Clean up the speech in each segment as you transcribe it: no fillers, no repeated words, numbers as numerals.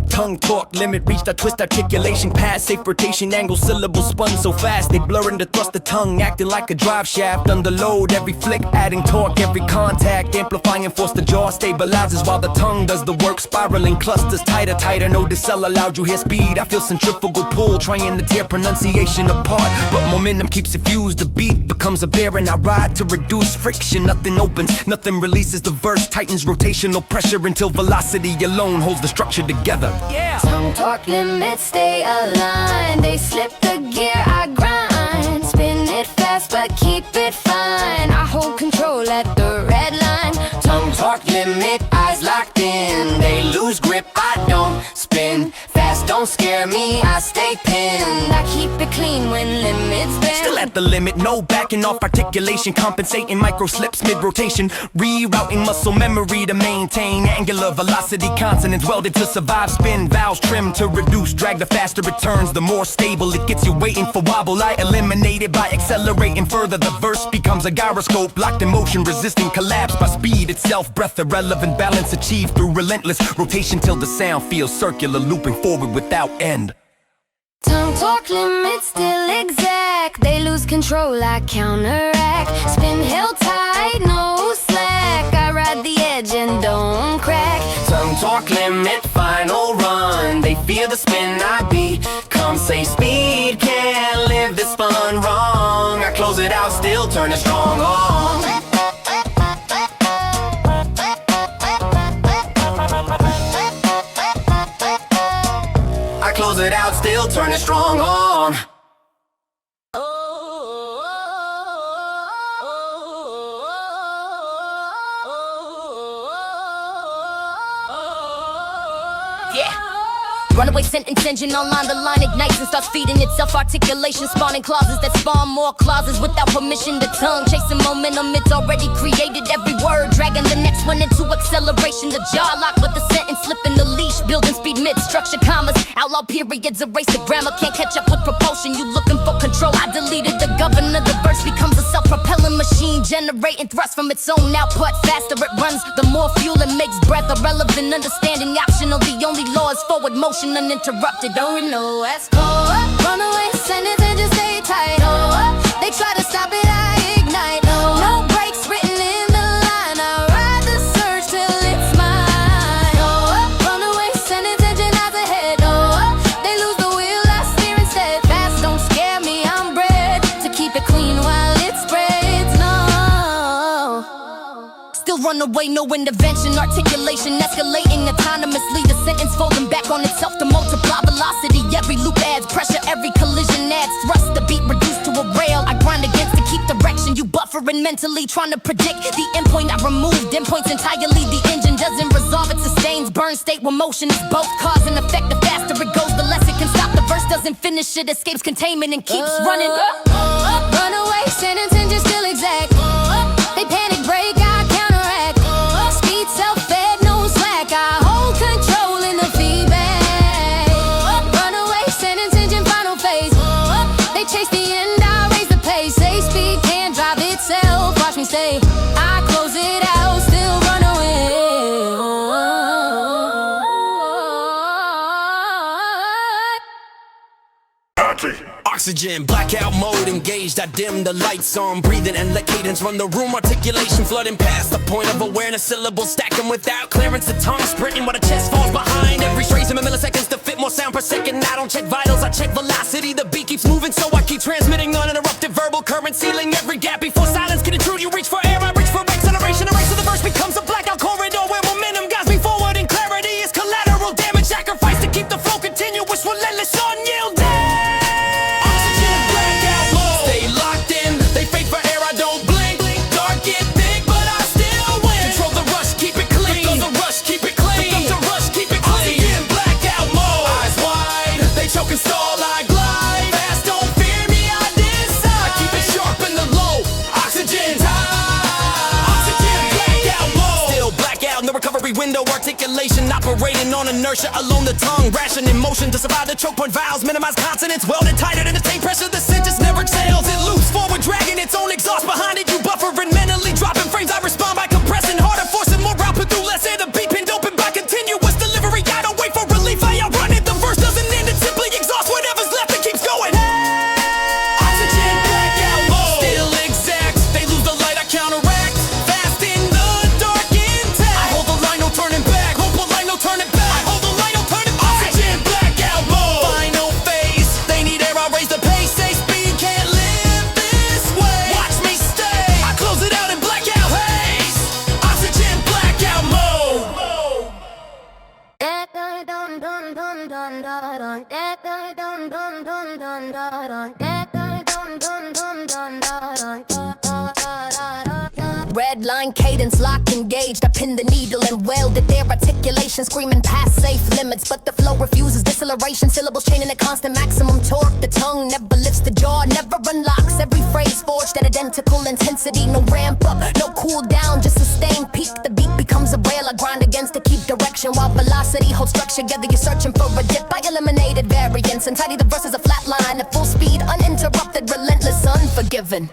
Tongue talk limit reached, I twist articulation past safe rotation angle, syllables spun so fast they blur into thrust the tongue, acting like a drive shaft under load. Every flick adding torque, every contact amplifying force. The jaw stabilizes while the tongue does the work, spiraling clusters tighter. No decel allowed, you hear speed. I feel centrifugal pull trying to tear pronunciation apart, but momentum keeps it fused. The beat becomes a bear and I ride to reduce friction. Nothing opens, nothing releases. The verse tightens rotational pressure until velocity alone holds the structure together. Yeah. Tongue talk limits stay aligned. They slip the gear, I grind. Spin it fast but keep it fine. I hold control at the red line. Tongue talk limit, eyes locked in. They lose grip, I don't spin fast, don't scare me, I stay pinned. I keep it clean when limits bend. Still at the limit, no backing off articulation, compensating micro slips mid-rotation, rerouting muscle memory to maintain angular velocity, consonants welded to survive, spin vowels trimmed to reduce drag. The faster it turns, the more stable it gets you waiting for wobble. I eliminate it by accelerating further. The verse becomes a gyroscope, locked in motion, resisting collapse by speed itself. Breath irrelevant, balance achieved through relentless rotation till the sound feels circular, looping forward without end. Tongue talk limits still exact. They lose control, I counteract. Spin held tight, no slack. I ride the edge and don't crack. Tongue talk limit, final run. They fear the spin I beat. Come say speed, can't live this fun wrong. I close it out, still turn it strong on. Close it out, still turn it strong on. Runaway sentence engine online, the line ignites and starts feeding itself. Articulation spawning clauses that spawn more clauses without permission. The tongue chasing momentum, it's already created. Every word dragging the next one into acceleration. The jaw locked with the sentence, slipping the leash, building speed mid-structure commas. Outlaw periods, erase the grammar, can't catch up with propulsion. You looking for control, I deleted the governor. The verse becomes a self-propelling machine, generating thrust from its own output. Faster it runs, the more fuel it makes. Breath irrelevant, understanding optional. The only law is forward motion, uninterrupted. Don't know what's Oh, runaway sentence and just stay tight. Oh, they try to stop it, I ignite. No breaks written in the line. I ride the surge till it's mine. Oh, runaway sentence engine eyes ahead. Oh, they lose the wheel, I steer instead. Fast, don't scare me, I'm bred to keep it clean while it spreads. No, still run away, no intervention. Articulation escalating autonomously. The sentence folding back on itself to multiply velocity. Every loop adds pressure, every collision adds thrust. The beat reduced to a rail, I grind against to keep direction. You buffering mentally, trying to predict the endpoint. I removed endpoints entirely. The engine doesn't resolve, it sustains burn state where motion is both cause and effect. The faster it goes, the less it can stop. The verse doesn't finish, it escapes containment and keeps running. runaway sentence engine still exact. They panic break, I counteract. Speed self-fed, no slack. I hold control in the feedback. Runaway sentence engine final phase. They chase the end, I raise the pace. Say speed can't drive itself. Watch me stay. I close it out, still run away. Oxygen, blackout mode engaged. I dim the lights on, breathing and let cadence run the room. Articulation flooding past the point of awareness. Syllables stacking without clearance. The tongue sprinting while the chest falls behind. Every phrase in milliseconds to fit more sound per second. I don't check vitals, I check velocity. The beat keeps moving, so I keep transmitting uninterrupted verbal current, sealing every gap before silence can intrude. You reach for air, I reach for acceleration. Erase of the verse becomes a blackout corridor where momentum guides me forward and clarity is collateral damage. Sacrifice to keep the flow continuous, relentless, unyielding. Window articulation operating on inertia alone. The tongue rationing motion to survive the choke point. Vowels minimize consonants welded tighter than the tank pressure. The sentence never exhales, it loops forward, dragging its own exhaust behind it. You buffering mentally, dropping frames. I respond by compressing harder, forcing more output through less air. The beat pinned open Red line cadence locked engaged. I pin the needle and welded their articulation, screaming past safe limits, but the flow refuses deceleration. Syllables chaining at constant maximum torque. The tongue never lifts the jaw, never unlocks. Every phrase forged at identical intensity. No ramp up, no cool down, just sustained peak. The beat becomes a rail I grind against to keep direction, while velocity holds structure together. You're searching for a dip. I eliminated variance and tidy the verses a flat line at full speed, uninterrupted, relentless, unforgiven.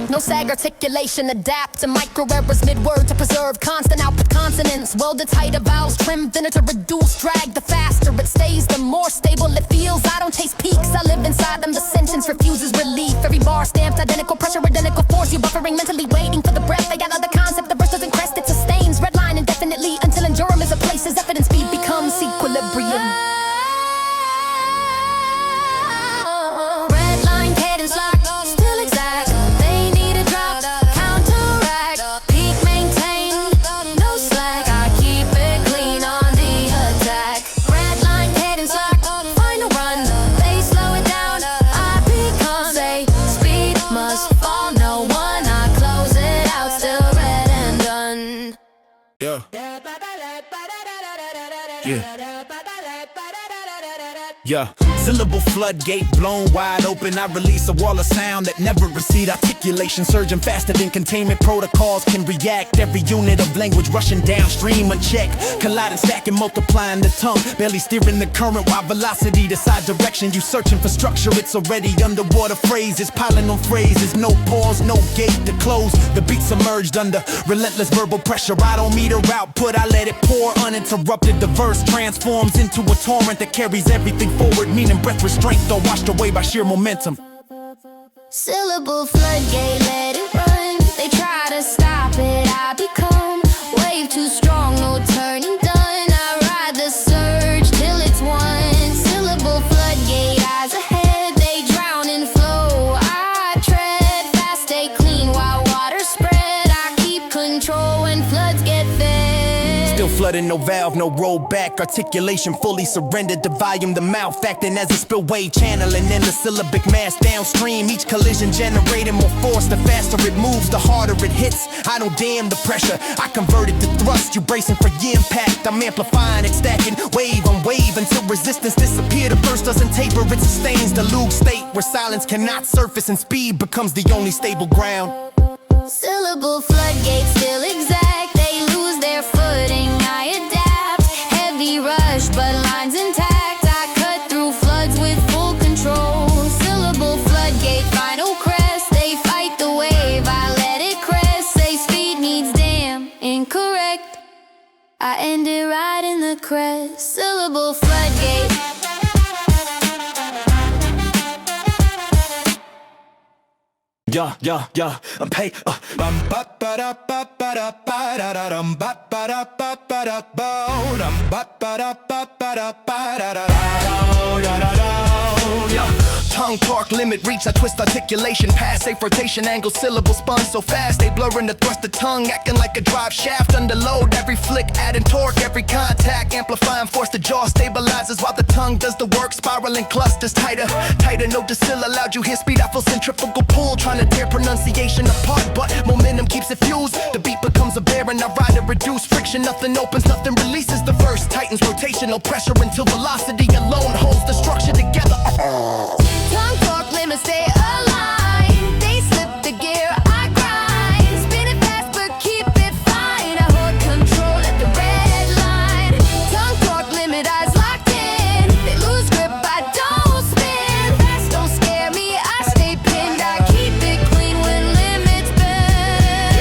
No sag articulation, adapt to micro errors mid-word to preserve constant output consonants. Welded tighter vowels, trim thinner to reduce drag. The faster it stays, the more stable it feels. I don't chase peaks, I live inside them. The sentence refuses relief. Every bar stamped identical pressure, identical force. You buffering mentally, waiting for the breath. They got other concept. The verse doesn't crest, it sustains. Red line indefinitely until endurum is a place. As evidence speed becomes equilibrium. Red line cadence lock. Yeah, syllable floodgate blown wide open. I release a wall of sound that never recede. Articulation surging faster than containment protocols can react. Every unit of language rushing downstream unchecked, colliding, stacking, multiplying the tongue, barely steering the current while velocity decides direction. You searching for structure, it's already underwater. Phrases piling on phrases, no pause, no gate to close. The beat submerged under relentless verbal pressure. I don't meter output, I let it pour uninterrupted. The verse transforms into a torrent that carries everything forward, meaning breath restraint, though washed away by sheer momentum. Syllable floodgate, let it run. They try to stop it, I become wave too strong, no turning done. I ride the surge till it's won. Syllable floodgate, eyes ahead, they drown in flow. I tread fast, stay clean while water spread. I keep control when floods get fed. Still flooding, no valve, no rollback. Articulation fully surrendered to volume. The mouth acting as a spillway, channeling in the syllabic mass downstream. Each collision generating more force. The faster it moves, the harder it hits. I don't damn the pressure, I convert it to thrust. You bracing for impact, I'm amplifying it, stacking wave on wave until resistance disappear. The burst doesn't taper, it sustains the Luke state where silence cannot surface and speed becomes the only stable ground. Syllable floodgates still exact, they lose their footing. I adapt, heavy rush but lines intact. I cut through floods with full control. Syllable floodgate, final crest, they fight the wave, I let it crest. Say speed needs damn incorrect, I end it right in the crest. Syllable floodgate. Yeah, I'm paid. Tongue torque limit reach, I twist articulation past safe rotation angle. Syllables spun so fast they blurring the thrust. The tongue acting like a drive shaft under load. Every flick adding torque, every contact amplifying force. The jaw stabilizes while the tongue does the work. Spiraling clusters tighter, no decil allowed. You hear speed, I feel centrifugal pull, trying to tear pronunciation apart, but momentum keeps it fused. The beat becomes a bear and I ride to reduce friction. Nothing opens, nothing releases. The verse tightens rotational pressure until velocity alone holds the structure together. Tongue torque limits stay aligned. They slip the gear, I grind. Spin it fast but keep it fine. I hold control at the red line. Tongue torque limit, eyes locked in. They lose grip, I don't spin. Fast don't scare me, I stay pinned. I keep it clean when limits bend.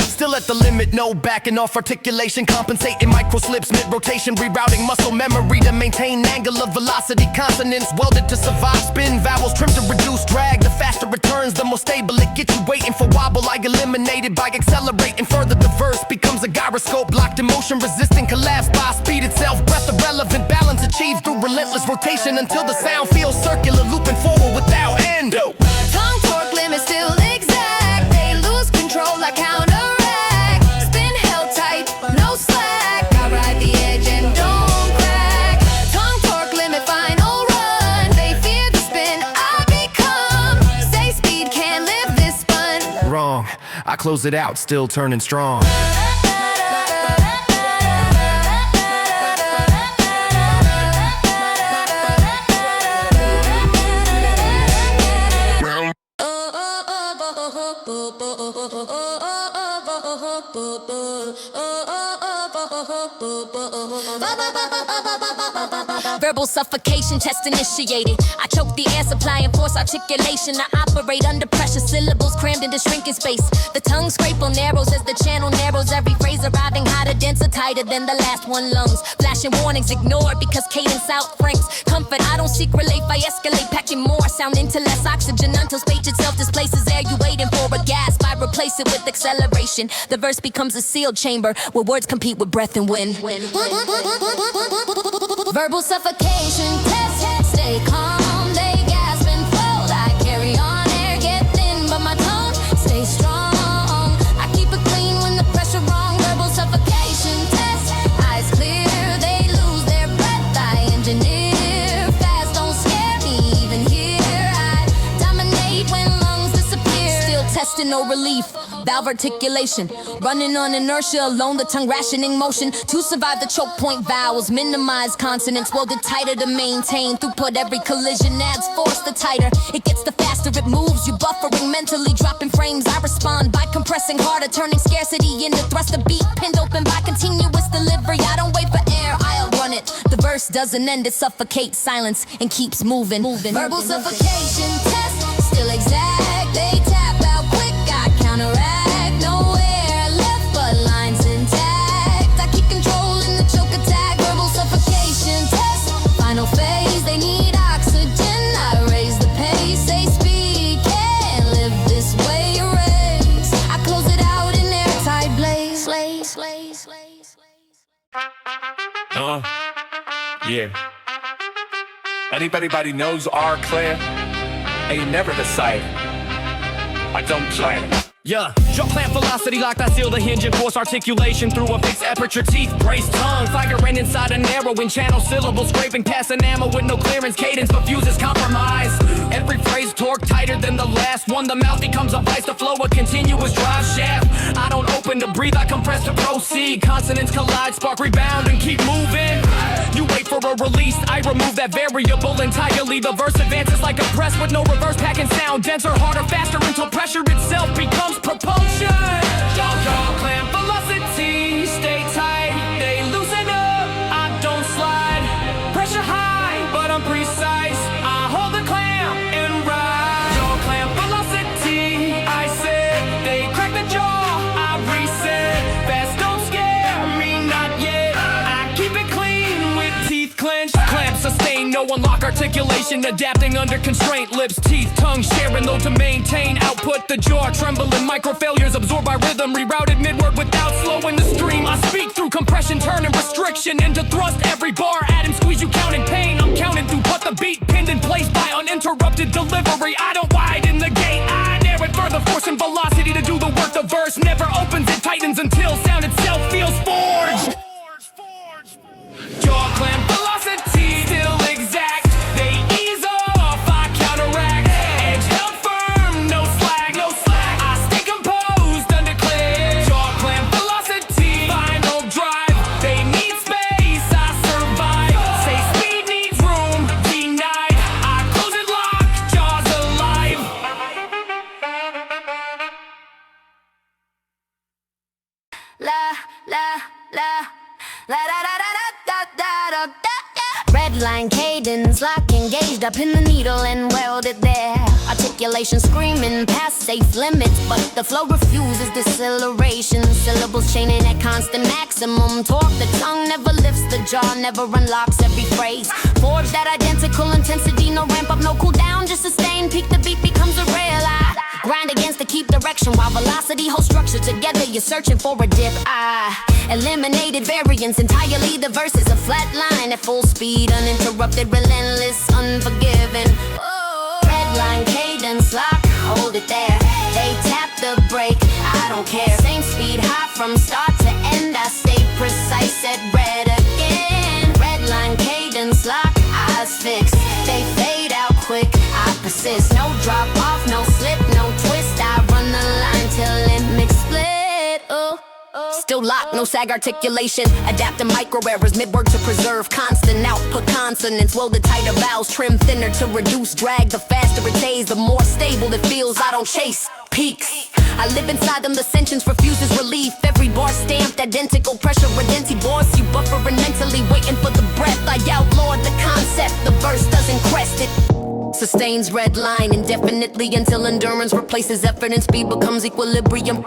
Still at the limit. limit, no backing off articulation, compensating micro slips mid-rotation, rerouting muscle memory to maintain angle of velocity, consonants welded to survive, spin vowels trimmed to reduce drag. The faster it turns, the more stable it gets you waiting for wobble. I eliminate it by accelerating further. The verse becomes a gyroscope, locked in motion, resisting collapse by speed itself. Breath irrelevant, balance achieved through relentless rotation until the sound feels circular, looping forward without end. Tongue torque limit still exact. They lose control like counteract. Spin held tight, no slack. I ride the edge and don't crack. Tongue torque limit final run. They fear the spin I become. Say speed can't live this fun. Wrong, I close it out, still turning strong. Verbal suffocation, chest initiated. I choke the air supply and force articulation. I operate under pressure, syllables crammed into shrinking space. The tongue scrape on narrows as the channel narrows. Every phrase arriving hotter, denser, tighter than the last one. Lungs flashing warnings ignored because cadence outfranks comfort. I don't seek relief, I escalate, packing more sound into less oxygen until space itself displaces air. You waiting for a gasp, I replace it with acceleration. The verse becomes a sealed chamber where words compete with breath and wind. Verbal suffocation, test, stay calm. They gasp and float. I carry on, air get thin, but my tongue stays strong. I keep it clean when the pressure wrong. Verbal suffocation, test, eyes clear. They lose their breath. I engineer fast, don't scare me even here. I dominate when lungs disappear. Still testing, no relief. Valve articulation, running on inertia alone, the tongue rationing motion to survive the choke point vowels, minimize consonants, welded tighter to maintain throughput. Every collision adds force, the tighter it gets, the faster it moves. You buffering mentally, dropping frames. I respond by compressing harder, turning scarcity into thrust. A beat pinned open by continuous delivery. I don't wait for air, I'll run it. The verse doesn't end, it suffocates silence and keeps moving. Verbal suffocation, test, still exact. They tap out quick, I counteract. Nowhere left but lines intact. I keep control in the choke attack. Verbal suffocation test, final phase. They need oxygen, I raise the pace. Say speed can't live this way. Erase, I close it out in airtight blaze. Yeah. Anybody knows our Claire? Ain't never the sight. I don't try it. Yeah, draw clamp velocity locked, I seal the hinge and force articulation through a fixed aperture, teeth, brace, tongue, firing inside a narrowing channel, syllables scraping past enamel with no clearance, cadence, but fuses compromise. Every phrase torque tighter than the last one, the mouth becomes a vice, the flow a continuous drive shaft. I don't open to breathe, I compress to proceed, consonants collide, spark rebound and keep moving. You wait for a release, I remove that variable entirely. The verse advances like a press with no reverse, packing sound denser, harder, faster until pressure itself becomes propulsion. Jaw clamp velocity, stay tight, they loosen up, I don't slide. Pressure high, but I'm precise, I hold the clamp and ride. Jaw clamp velocity, I said, they crack the jaw, I reset. Fast don't scare me, not yet, I keep it clean with teeth clenched. Clamp sustain, no unlock articulation, adapting under constraint. Lips, teeth, tongue sharing though to maintain output. The jaw trembling, micro failures absorbed by rhythm, rerouted mid-word without slowing the stream. I speak through compression, turning restriction into thrust. Every bar, add and squeeze, you counting pain. I'm counting through, put the beat pinned in place by uninterrupted delivery. I don't widen the gate, I narrow it further, forcing velocity to do the work. The verse never opens, it tightens until sound itself feels forged. Jaw clamp velocity, still exact. They ease off, I counteract. Edge held firm, no slack, no slack. I stay composed, undeclared. Jaw clamp velocity, final drive. They need space, I survive. Say speed needs room, denied. I close it locked, jaws alive. Red line cadence, lock engaged up in the needle and welded there. Articulation screaming past safe limits, but the flow refuses deceleration. Syllables chaining at constant maximum torque. The tongue never lifts the jaw, never unlocks every phrase. Forge that identical intensity, no ramp up, no cool down, just sustain. Peak the beat becomes a rail. I grind against to keep direction while velocity holds structure together. You're searching for a dip. I eliminated variance entirely. The verse is a flat line at full speed, uninterrupted, relentless, unforgiving. Red line cadence lock, hold it there. They tap the brake, I don't care. Same speed, high from start to end. I stay precise at red again. Red line cadence lock, eyes fixed. They fade out quick, I persist. No drop off, no slip, no twist. I run the line till it mix split. Still locked, no sag articulation. Adapting micro errors, mid-word to preserve constant output consonants. Welded tighter vowels, trim thinner to reduce drag. The faster it stays, the more stable it feels. I don't chase peaks, I live inside them. The sentence refuses relief. Every bar stamped, identical pressure, redenti boss. You buffering mentally, waiting for the breath. I outlawed the concept, the verse doesn't crest it. Sustains red line indefinitely until endurance replaces effort and speed becomes equilibrium.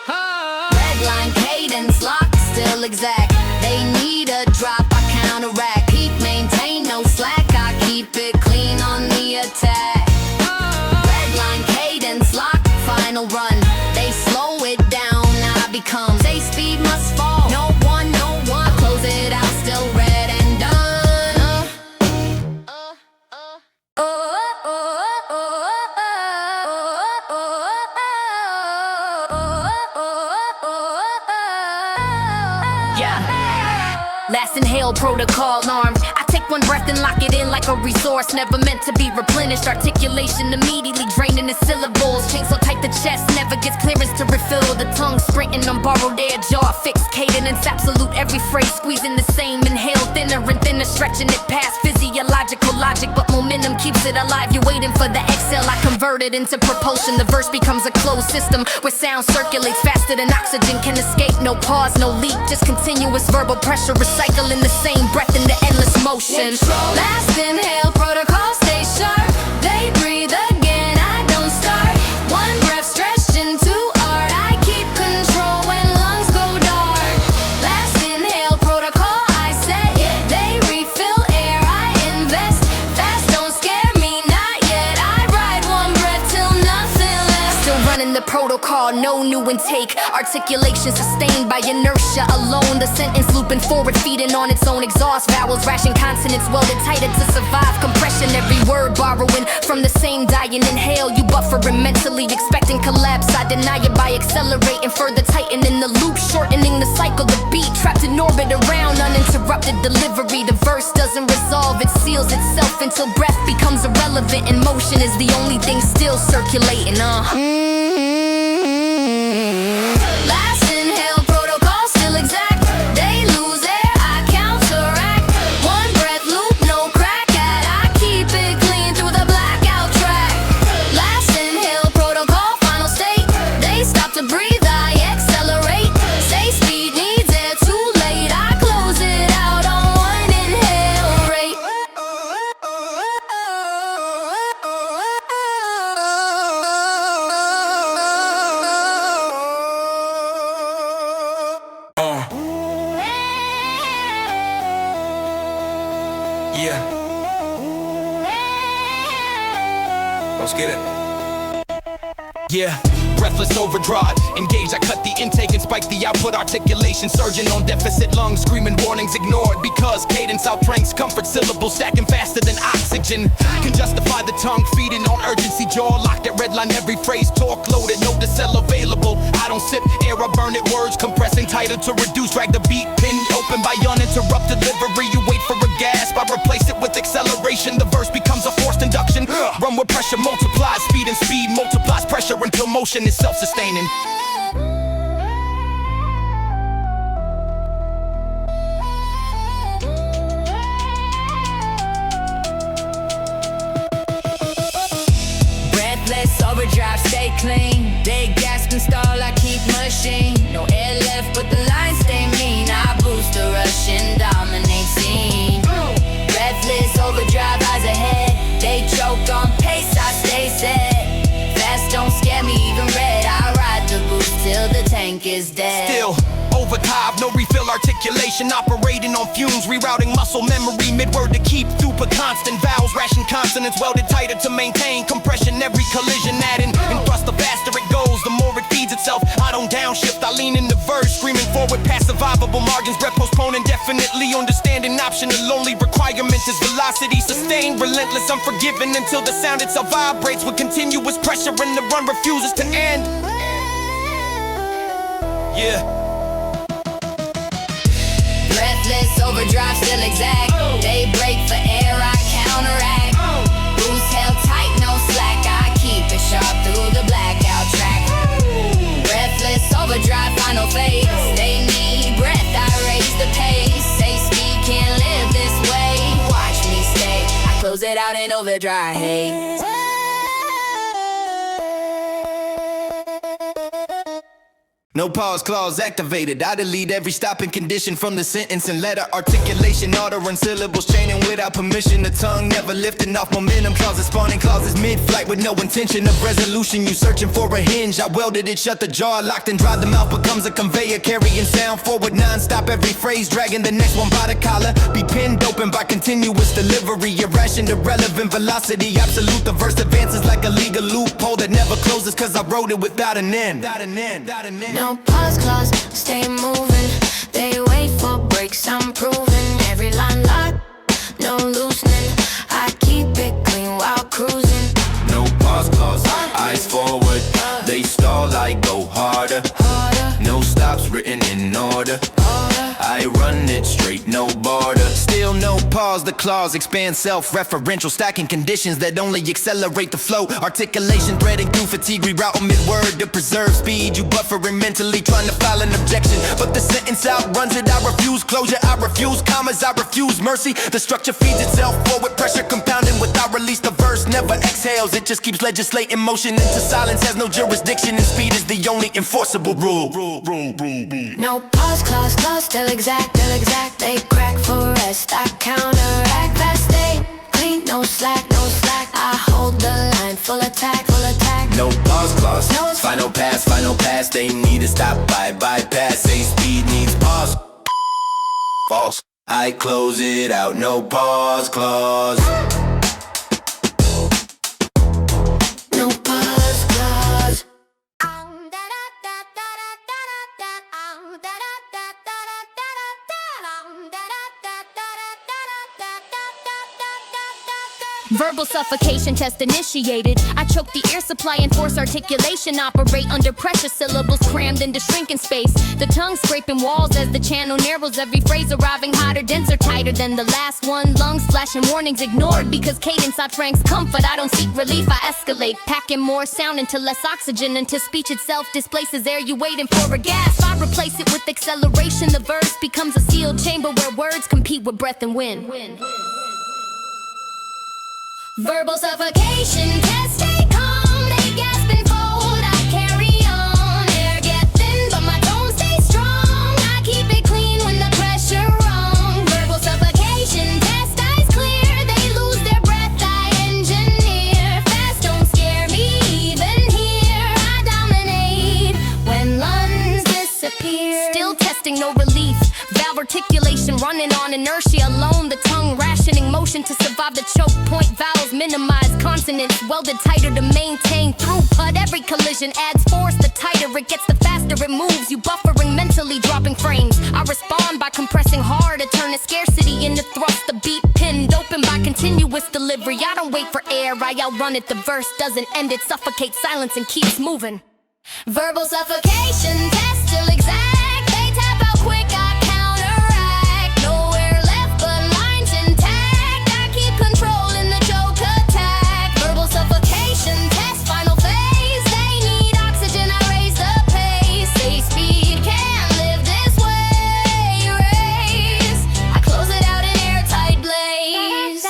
Red line cadence lock, still exact. They need a drop, I counteract. Peak maintain, no slack. I keep it clean on the attack. Red line cadence lock, final run. They slow it down, I become. Say speed must fall. No one, no one. Close it out, still red and done. Last inhale, protocol armed. I take one breath and lock it in like a resource, never meant to be replenished. Articulation immediately draining the syllables. Chain so tight the chest never gets clearance to refill. The tongue sprinting on borrowed air, jaw fixed cadence absolute. Every phrase squeezing the same inhale, thinner and thinner, stretching it past physiological logic. But momentum keeps it alive. You're waiting for the exhale. I convert it into propulsion. The verse becomes a closed system where sound circulates faster than oxygen can escape. No pause, no leak, just continuous verbal pressure. Recycling the same breath into endless motion. Last inhale, protocol, stay sharp. They breathe again, I don't start. One breath stretched into art. I keep control when lungs go dark. Last inhale, protocol, I set. They refill air, I invest. Fast don't scare me, not yet. I ride one breath till nothing left. Still running the protocol, no new intake. Articulation sustained by inertia alone. The sentence looping forward, feeding on its own exhaust. Vowels ration consonants welded tighter to survive compression. Every word borrowing from the same dying inhale. You buffering mentally, expecting collapse. I deny it by accelerating, further tightening the loop, shortening the cycle. The beat trapped in orbit around uninterrupted delivery. The verse doesn't resolve, it seals itself until breath becomes irrelevant. And motion is the only thing still circulating. Last inhale, protocol, still exact. They lose air, I counteract. One breath loop, no crack at. I keep it clean through the blackout track. Last inhale, protocol, final state. They stop to breathe, I accelerate. Say speed needs air, too late. I close it out on one inhale rate. Yeah. Let's get it. Yeah. Breathless overdrive, engage, I cut the intake and spike the output. Articulation surging on deficit lungs, screaming warnings ignored. Because cadence outranks comfort, syllables stacking faster than oxygen. Can justify the tongue, feeding on urgency. Jaw locked at red line, every phrase torque loaded, no decel available. I don't sip air, I burn it, words compressing tighter to reduce. Drag the beat, pin open by uninterrupted delivery. You wait for a gasp, I replace it with acceleration. The verse becomes a forced induction. Run where pressure multiplies, speed and speed multiplies pressure until motion is self-sustaining. Breathless overdrive, stay clean. They gasp and stall, I keep machine. No air left, but the lines stay mean. I boost the rush and dominate scene. is dead. Still overdrive, no refill articulation, operating on fumes, rerouting muscle memory, mid-word to keep through per constant vowels, ration consonants welded tighter to maintain compression, every collision adding and thrust, the faster it goes, the more it feeds itself. I don't downshift, I lean in the verse, screaming forward past survivable margins, breath postpone indefinitely, understanding optional, only requirement is velocity, sustained, relentless, unforgiving until the sound itself vibrates with continuous pressure and the run refuses to end. Yeah. Breathless, overdrive, still exact. They break for air, I counteract. Boost held tight, no slack. I keep it sharp through the blackout track. Breathless, overdrive, final phase. They need breath, I raise the pace. Say speed can't live this way. Watch me stay. I close it out in overdrive haze. No pause clause activated. I delete every stopping condition from the sentence and letter. Articulation, ordering syllables, chaining without permission. The tongue never lifting off momentum. Clauses spawning clauses mid-flight with no intention of resolution. You searching for a hinge. I welded it shut, the jaw locked and dry. The mouth becomes a conveyor, carrying sound forward non-stop. Every phrase dragging the next one by the collar. Be pinned open by continuous delivery. Irrational, irrelevant velocity. Absolute, the verse advances like a legal loophole that never closes. Cause I wrote it without an end. No pause clause, stay moving. They wait for breaks, I'm proving. Every line locked, no loosening. I keep it clean while cruising. No pause clause, eyes forward. They stall, I go harder. No stops written in order. I run it straight, no border. Still no pause, the clause expand self-referential, stacking conditions that only accelerate the flow. Articulation threading through fatigue, rerouting mid-word to preserve speed. You buffering mentally, trying to file an objection, but the sentence outruns it. I refuse closure, I refuse commas, I refuse mercy. The structure feeds itself forward, pressure compounding without release. The verse never exhales, it just keeps legislating motion into silence, has no jurisdiction, and speed is the only enforceable rule. No pause clause, still exact. They crack for rest, I counteract. Fast, stay clean, no slack. I hold the line, full attack. No pause clause, final pass. They need to stop by bypass. Say speed needs pause. False. I close it out, no pause clause. No pause clause. Verbal suffocation test initiated. I choke the air supply and force articulation. Operate under pressure, syllables crammed into shrinking space. The tongue scraping walls as the channel narrows. Every phrase arriving hotter, denser, tighter than the last one. Lungs flashing warnings ignored because cadence outranks comfort. I don't seek relief, I escalate. Packing more sound into less oxygen until speech itself displaces air. You waiting for a gasp. I replace it with acceleration. The verse becomes a sealed chamber where words compete with breath and wind. Verbal suffocation, test, stay calm. They gasp and fold, I carry on. Air get thin, but my tone stays strong. I keep it clean when the pressure wrong. Verbal suffocation, test, eyes clear. They lose their breath, I engineer. Fast don't scare me, even here. I dominate when lungs disappear. Still testing, no relief. Valve articulation running on inertia alone. The tongue rationing motion to survive the choke point. Vowels minimize consonants, welded tighter to maintain throughput. Every collision adds force. The tighter it gets, the faster it moves. You buffering mentally, dropping frames. I respond by compressing hard to turn a scarcity into thrust. The beat pinned open by continuous delivery. I don't wait for air, I outrun it. The verse doesn't end, it suffocates silence and keeps moving. Verbal suffocation, test still exact. They tap out quick, I counteract. Nowhere left but lines intact. I keep controlling the joke attack. Verbal suffocation, test final phase. They need oxygen, I raise the pace. Say speed can't live this way. Raise, I close it out in airtight blaze.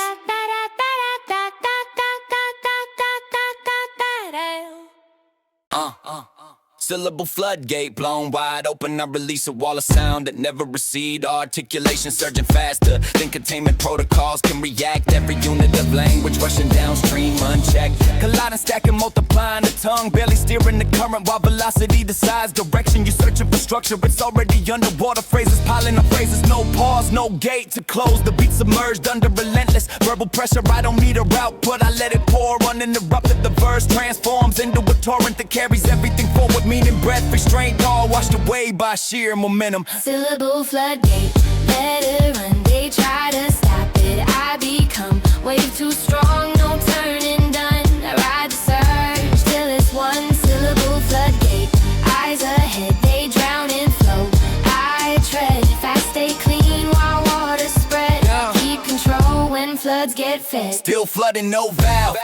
Syllable floodgate blown wide open. I release a wall of sound that never recede. Articulation surging faster than containment protocols can react. Every unit of language rushing downstream unchecked. Colliding, stacking, multiplying the tongue, barely steering the current while velocity decides direction. You're searching for structure, it's already underwater. Phrases piling up phrases, no pause, no gate to close. The beat submerged under relentless verbal pressure. I don't meter output, I let it pour uninterrupted. The verse transforms into a torrent that carries everything forward. Meaning, breath, restraint, all washed away by sheer momentum. Syllable floodgate, let it run. They try to stop it, I become way too strong. No turning done, I ride the surge till it's one. Syllable floodgate, eyes ahead, they drown in flow. I tread fast, stay clean while water spread. Keep control when floods get fed. Still flooding, no valve.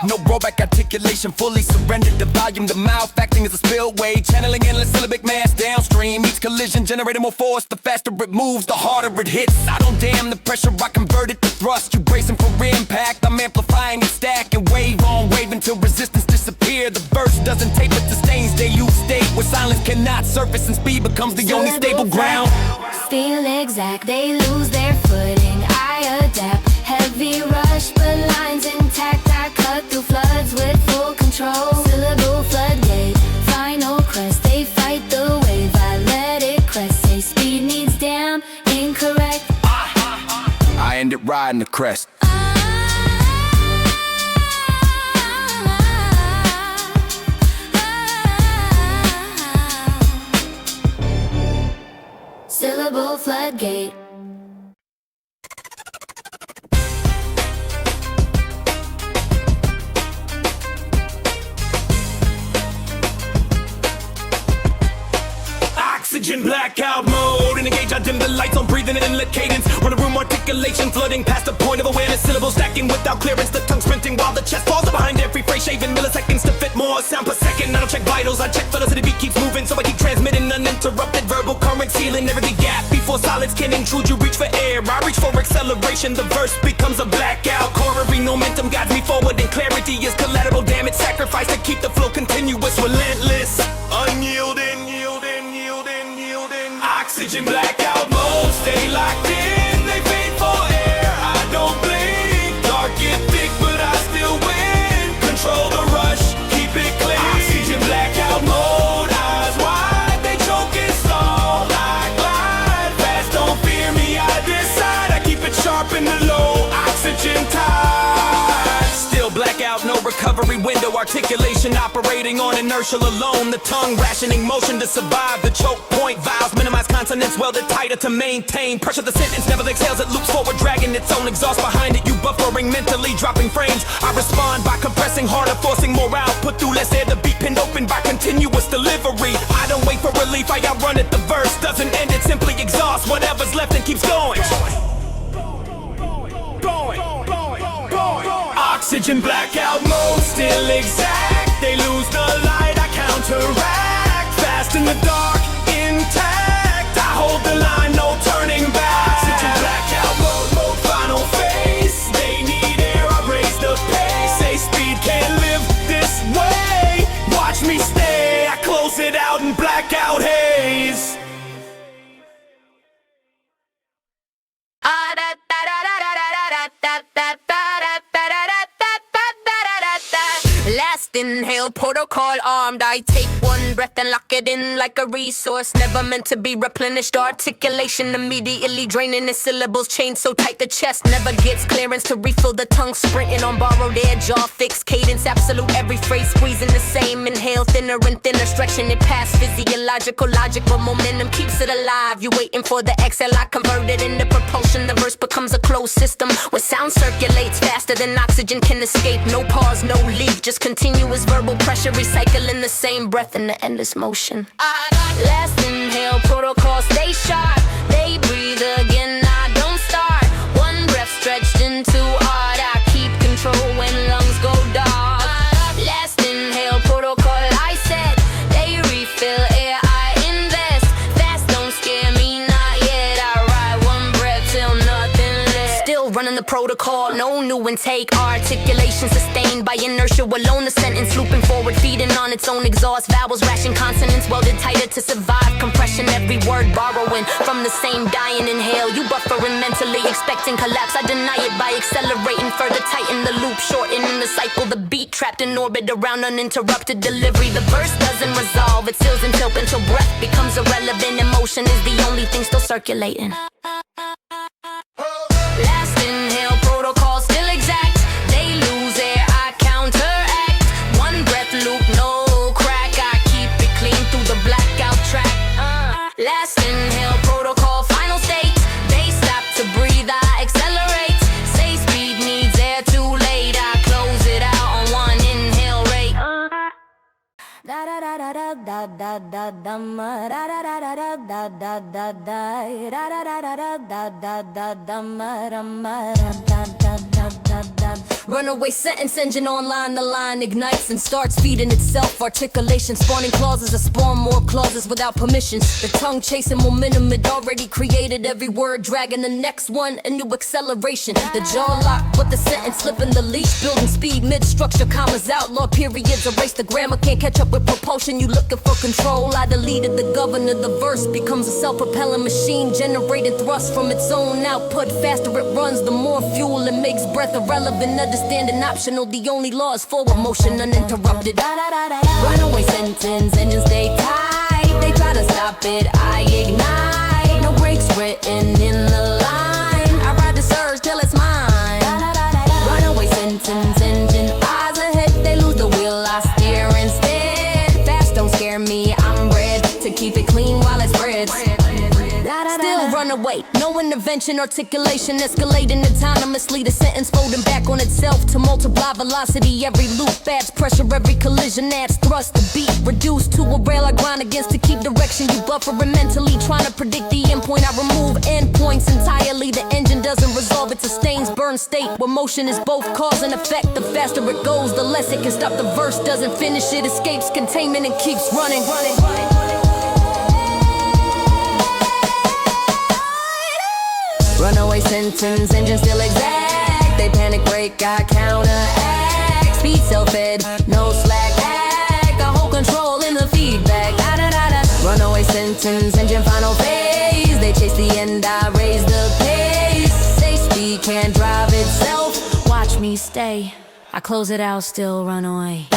No rollback articulation, fully surrendered. The volume, the mouth acting as a spillway, channeling endless syllabic mass downstream. Each collision generating more force. The faster it moves, the harder it hits. I don't damn the pressure, I convert it to thrust. You bracing for impact, I'm amplifying it, stacking wave on wave until resistance disappear. The verse doesn't tape, it sustains. They use state where silence cannot surface and speed becomes the only stable ground. Still exact, they lose their footing. I adapt, heavy rush, but lines intact. I cut through floods with full control. Syllable floodgate, final crest. They fight the wave, I let it crest. Say speed needs down, incorrect. I end it riding the crest. Syllable floodgate. Oxygen blackout mode. In engage, I dim the lights on breathing in inlet cadence. Run a room articulation, flooding past the point of awareness. Syllables stacking without clearance. The tongue sprinting while the chest falls behind every phrase. Shaving milliseconds to fit more sound per second. I don't check vitals, I check velocity. Beat keeps moving, so I keep transmitting uninterrupted verbal current, sealing every gap before solids can intrude. You reach for air, I reach for acceleration. The verse becomes a blackout. Corollary momentum guides me forward, and clarity is collateral damage. Sacrifice to keep the flow continuous, relentless, unyielding, yielding, yielding, yielding. Oxygen blackout mode, stay locked in. They fade for air, I don't blink. Dark get thick, but I still win. Control the rush, keep it clean. Oxygen blackout mode, eyes wide. They choke and stall, I glide fast. Don't fear me, I decide. I keep it sharp in the low oxygen tide. Still blackout, no recovery window. Articulation operating on inertia alone. The tongue rationing motion to survive. The choke point vowels minimize consonants welded tighter to maintain pressure. The sentence never exhales, it loops forward, dragging its own exhaust behind it. You buffering mentally, dropping frames. I respond by compressing harder, forcing more output through less air. The beat pinned open by continuous delivery. I don't wait for relief, I outrun it. The verse doesn't end, it simply exhausts whatever's left and keeps going. Oxygen blackout mode, still exact. They lose the light, I counteract. Fast in the dark, intact. I hold the line, no turning back. Oxygen blackout mode, final phase. They need air, I raise the pace. Say speed can't live this way. Watch me stay, I close it out in blackout haze. Last inhale, protocol armed. I take one breath and lock it in like a resource. Never meant to be replenished. Articulation immediately draining the syllables. Chained so tight the chest never gets clearance to refill the tongue. Sprinting on borrowed air, jaw fixed cadence. Absolute every phrase squeezing the same. Inhale thinner and thinner, stretching it past physiological logic. But momentum keeps it alive. You waiting for the exhale, I convert it into propulsion. The verse becomes a closed system where sound circulates faster than oxygen can escape. No pause, no leak, just continuous verbal pressure, recycling the same breath in the endless motion. Last inhale, protocol stay sharp. They breathe again, I don't start. One breath stretched into art. I keep control when lungs go dark. Last inhale, protocol I set. They refill air, I invest. Fast don't scare me, not yet. I ride one breath till nothing left. Still running the protocol. No new intake, articulation sustained by inertia alone. The sentence looping forward, feeding on its own exhaust. Vowels, ration consonants welded tighter to survive compression. Every word borrowing from the same dying inhale. You buffering mentally, expecting collapse. I deny it by accelerating, further tighten the loop, shortening the cycle. The beat trapped in orbit around uninterrupted delivery. The verse doesn't resolve, it seals until breath becomes irrelevant. Emotion is the only thing still circulating. Last inhale, protocol still exact. They lose air, I counteract. One breath loop, no crack. I keep it clean through the blackout track. Last inhale, protocol, final state. They stop to breathe, I accelerate. Say speed needs air, too late. I close it out on one inhale rate. Da da da da da da da da da ma da da da da da da da da da da da da da da da da ma da ma da da da da da. Runaway sentence engine online, the line ignites and starts feeding itself. Articulation spawning clauses that spawn more clauses without permission. The tongue chasing momentum it already created. Every word dragging the next one, a new acceleration. The jaw locked, but the sentence slipping the leash. Building speed, mid-structure, commas outlaw, periods erase. The grammar can't catch up with propulsion. You looking for control, I deleted the governor. The verse becomes a self-propelling machine, generating thrust from its own output. Faster it runs, the more fuel it makes breath irrelevant. Understanding optional, the only law is forward motion uninterrupted. Runaway sentence, engines stay tight. They try to stop it, I ignite. No breaks written in the line. I ride the surge till it's mine. Runaway sentence, engine eyes ahead. They lose the wheel, I steer instead. Fast don't scare me, I'm bred to keep it clean while it spreads. Still runaway, no intervention, articulation escalating autonomously. The sentence folding back on itself to multiply velocity. Every loop adds pressure, every collision adds thrust. The beat reduced to a rail I grind against to keep direction. You buffering mentally, trying to predict the endpoint. I remove endpoints entirely. The engine doesn't resolve, it sustains burn state where motion is both cause and effect. The faster it goes, the less it can stop. The verse doesn't finish, it escapes containment and keeps running. Runaway sentence, engine still exact. They panic break, I counteract. Speed self-fed, no slack act. I hold control in the feedback. Runaway sentence, engine final phase. They chase the end, I raise the pace. Say speed can't drive itself. Watch me stay. I close it out, still run away.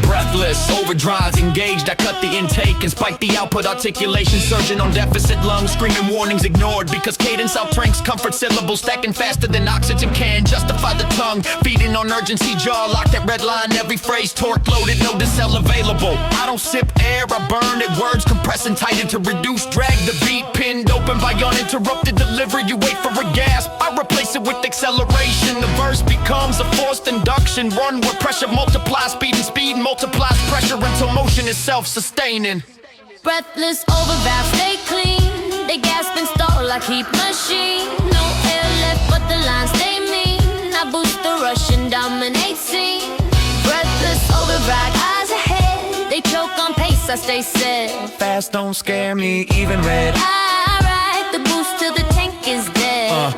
Breathless, overdrives engaged, I cut the intake and spike the output. Articulation surging on deficit lungs, screaming warnings ignored because cadence outranks comfort syllables, stacking faster than oxygen can justify the tongue, feeding on urgency, jaw locked at red line. Every phrase torque loaded, no decel available. I don't sip air, I burn it. Words compressing tighter to reduce drag. The beat pinned open by uninterrupted delivery. You wait for a gasp, I replace it with acceleration. The verse becomes a forced induction, run where pressure multiplies speed, and speed multiplies pressure until motion is self-sustaining. Breathless, overvap, stay clean. They gasp and stall like heat machine. No air left, but the lines stay mean. I boost the rush and dominate scene. Breathless, override, eyes ahead. They choke on pace, I stay set. Fast don't scare me, even red. I ride the boost till the tank is dead.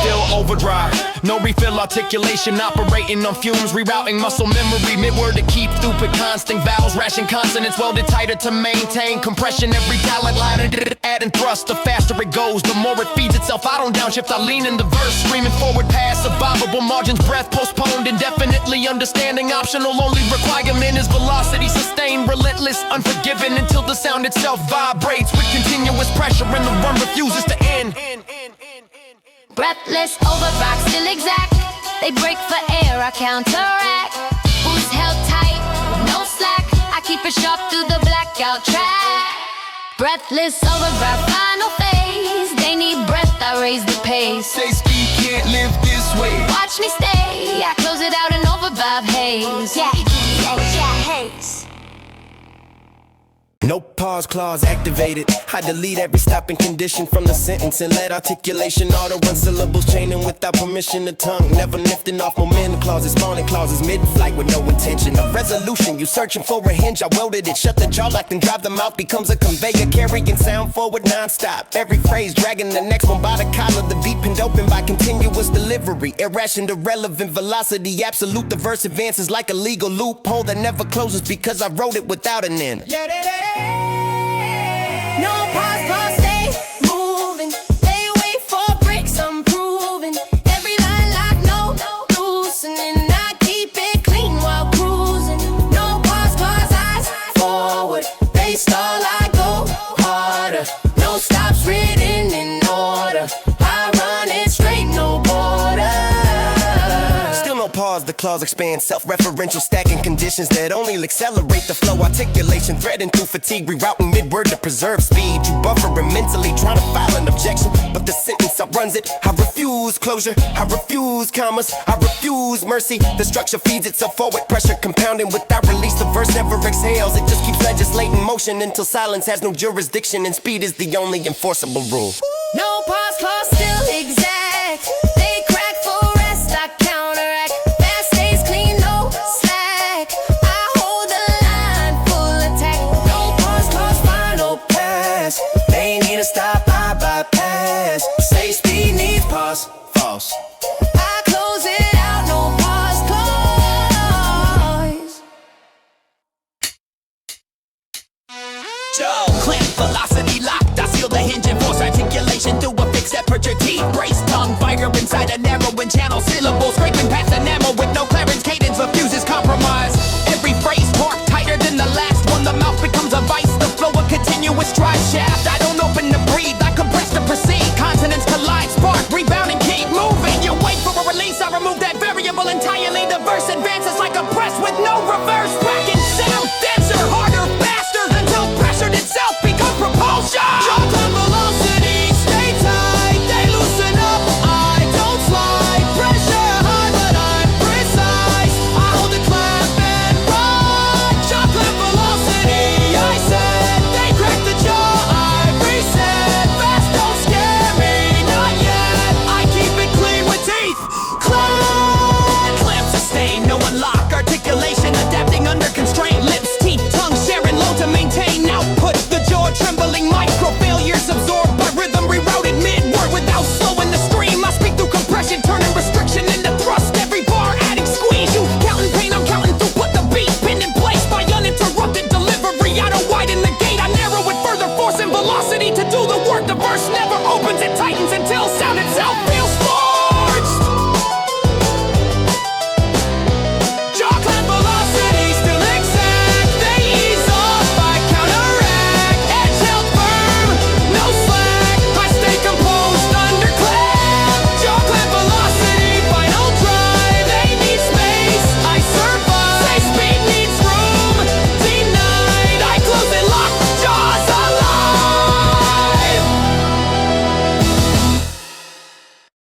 Still overdrive, no refill, articulation operating on fumes, rerouting muscle memory mid-word to keep stupid constant vowels, ration consonants welded tighter to maintain compression. Every palate line adding thrust. The faster it goes, the more it feeds itself. I don't downshift, I lean in the verse, screaming forward past survivable margins. Breath postponed indefinitely, understanding optional. Only requirement is velocity sustained, relentless, unforgiving until the sound itself vibrates with continuous pressure and the run refuses to end. Breathless, overrock, still exact. They break for air, I counteract. Boost held tight, no slack. I keep it sharp through the blackout track. Breathless, overrock, final phase. They need breath, I raise the pace. Say speed can't live this way. Watch me stay, I close it out in overvibe haze. Yeah, haze. No pause clause activated. I delete every stopping condition from the sentence and let articulation auto run syllables chaining without permission. The tongue never lifting off momentum clauses, spawning clauses mid-flight with no intention of resolution. You searching for a hinge, I welded it. Shut the jaw locked and drive the mouth becomes a conveyor carrying sound forward non-stop. Every phrase dragging the next one by the collar. The beat pinned open by continuous delivery. Irrational, irrelevant velocity. Absolute, the verse advances like a legal loophole that never closes because I wrote it without an end. No pause, stay moving. They wait for breaks, I'm proving. Every line lock, no loosening. I keep it clean while cruising. No pause, eyes forward. They stall, I go harder. No stops written in order. I run it straight, no border. Still no pause, the clause expands. Self-referential stacking conditions that only accelerate the flow. Articulation threading through fatigue, rerouting mid-word to preserve speed. You buffering mentally, trying to file an objection, but the sentence outruns it. I refuse closure, I refuse commas, I refuse mercy. The structure feeds itself forward, pressure compounding without release. The verse never exhales, it just keeps legislating motion until silence has no jurisdiction and speed is the only enforceable rule. No pause, clause still exact. They crack for rest, I counteract. That stays clean, no slack. I hold the line, full attack. No pause, clause, final pass. They need to stop, I bypass. Say speed needs pause, false. I close it out, no pause, clause. Joe, clamp velocity locked. I seal the hinge and force articulation through a fix that put your teeth. Brace tongue, fire inside a narrowing channel. Syllables scraping past enamel with no